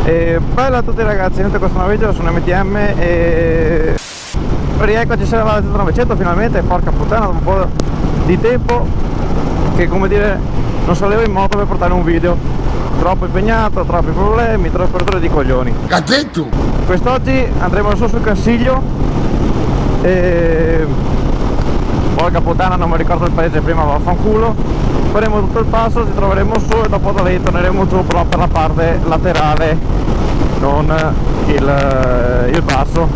E bella a tutti ragazzi, niente, questo nuovo video sono MTM e rieccoci sulla Valle 900 finalmente. Porca puttana, dopo un po' di tempo che, come dire, non solevo in moto per portare un video. Troppo impegnato, troppi problemi, troppe rotture di coglioni. Cacchetto! Quest'oggi andremo su sul Cansiglio e... porca puttana, non mi ricordo il paese prima, vaffanculo. Faremo tutto il passo, ci troveremo su e dopo da lì torneremo giù però per la parte laterale, non il passo.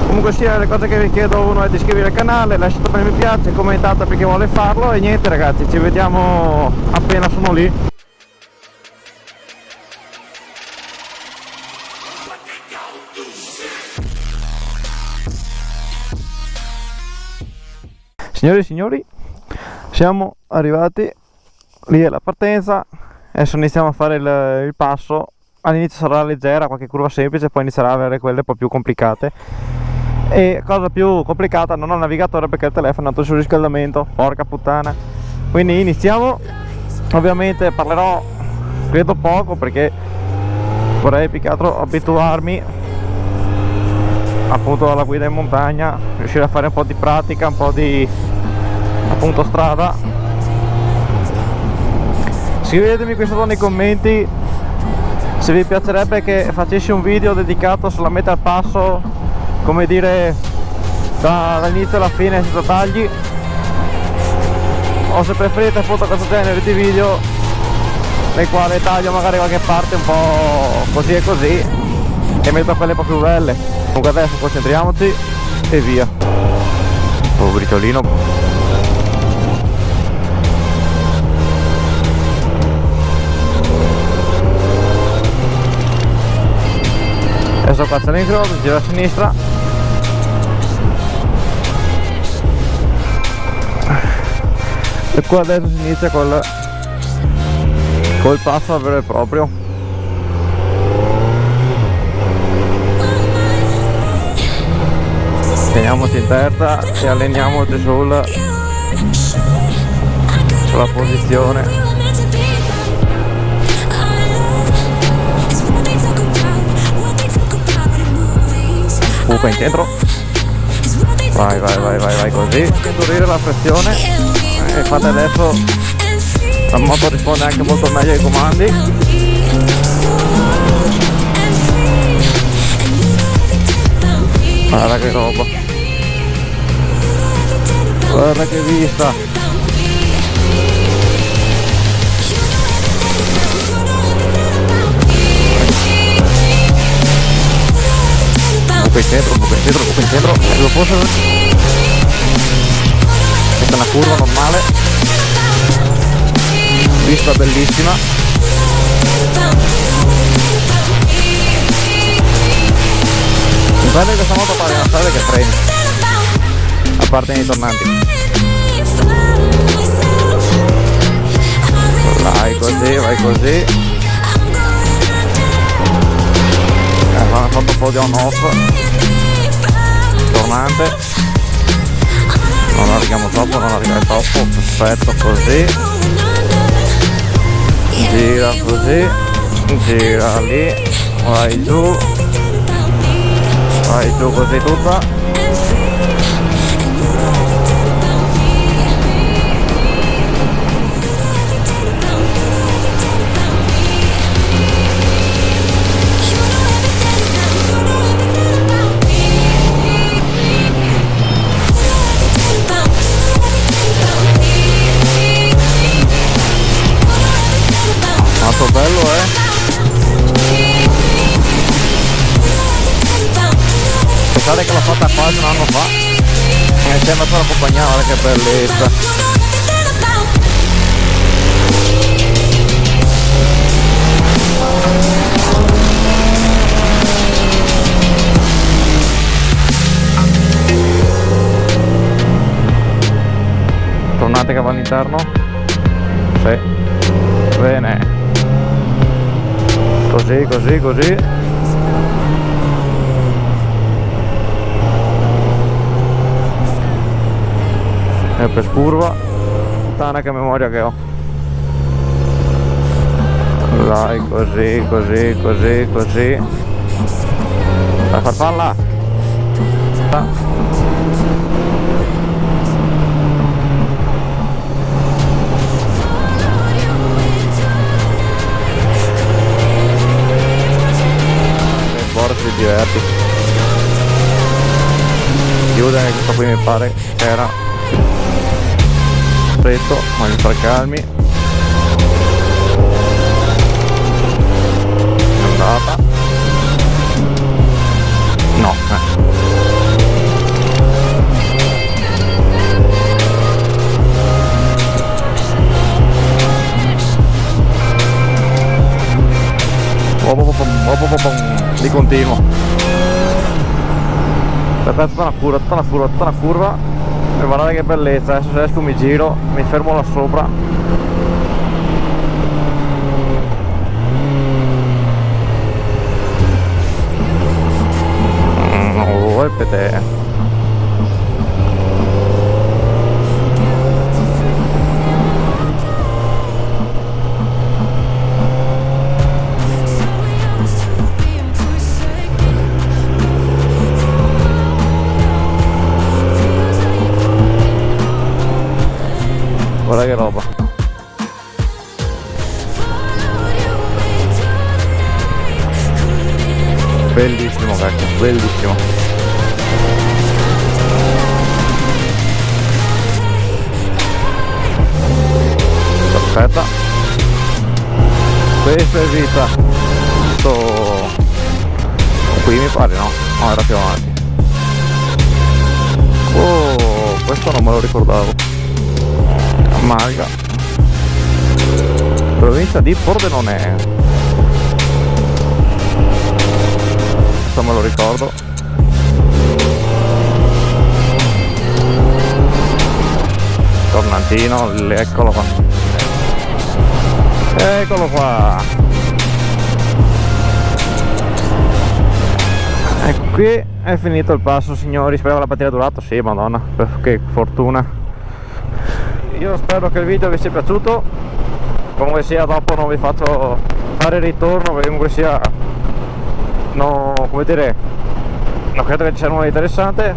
Comunque sia, le cose che vi chiedo, uno è di iscrivervi al canale, lasciate un mi piace, commentate per chi vuole farlo e niente ragazzi, ci vediamo appena sono lì. Signori e signori, siamo arrivati lì alla partenza. Adesso iniziamo a fare il passo. All'inizio sarà leggera, qualche curva semplice, poi inizierà ad avere quelle un po' più complicate. E cosa più complicata, non ho il navigatore perché il telefono è andato sul riscaldamento, porca puttana. Quindi iniziamo. Ovviamente parlerò credo poco perché vorrei più che altro abituarmi appunto alla guida in montagna, riuscire a fare un po' di pratica, un po' di appunto strada. Scrivetemi qui sotto nei commenti se vi piacerebbe che facessi un video dedicato solamente al passo, come dire dall'inizio alla fine senza tagli, o se preferite appunto questo genere di video nel quale taglio magari qualche parte un po' così e così e metto quelle un po' più belle. Comunque adesso concentriamoci e via. Oh briciolino. Adesso qua c'è l'incrocio, giro a sinistra. E qua adesso si inizia col passo vero e proprio. Teniamoci in terza e alleniamoci sulla posizione. Buca in centro. Vai così. Indurire la pressione. E fate adesso. La moto risponde anche molto meglio ai comandi. Guarda che roba. Guarda che vista. Buca in centro. Lo posso... Questa è una curva normale. Vista bellissima. Il bello di questa moto pare una strada che freni, a parte nei tornanti. Vai così. Ho fatto un po' di on off. Tornante. Non arriviamo troppo, perfetto così. Gira così, gira lì, vai giù così tutta. Molto bello, Pensate che l'ho fatta quasi un anno fa e sembra solo accompagnare, guarda che bellezza. Tornate che va all'interno? Sì. Bene. Così. E per curva. Puttana che memoria che ho. Dai, così, così, così, così. La farfalla. Boris si diverti. Chiude, questo qui mi pare che era stretto, ma mi far calmi. È andata. No, di continuo. Aspetta una curva e guardate che bellezza. Adesso se esco mi giro, mi fermo là sopra. Ripete. Guarda che roba. Bellissimo cacchio, bellissimo. Perfetta. Questa è vita. Qui mi pare no? No, era più avanti. Oh, questo non me lo ricordavo. Malga, provincia di Pordenone. Questo me lo ricordo. Tornantino, eccolo qua. Eccolo qua. Ecco qui è finito il passo, signori. Spero la batteria durato. Sì, madonna, che fortuna. Io spero che il video vi sia piaciuto. Comunque sia, dopo non vi faccio fare il ritorno perché comunque sia no, come dire, non credo che ci sia nulla di interessante.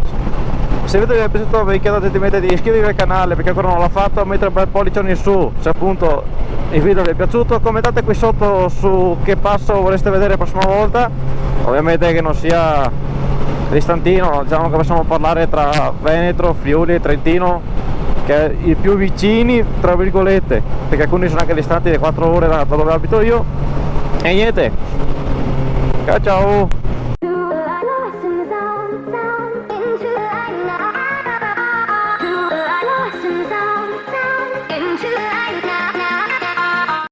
Se il video vi è piaciuto vi chiedo gentilmente di iscrivervi al canale perché ancora non l'ho fatto, mettere un bel pollice in su se appunto il video vi è piaciuto, commentate qui sotto su che passo vorreste vedere la prossima volta, ovviamente che non sia distantino, diciamo che possiamo parlare tra Veneto, Friuli e Trentino, che i più vicini tra virgolette, perché alcuni sono anche distanti di 4 ore da dove abito io. E niente, ciao ciao. Into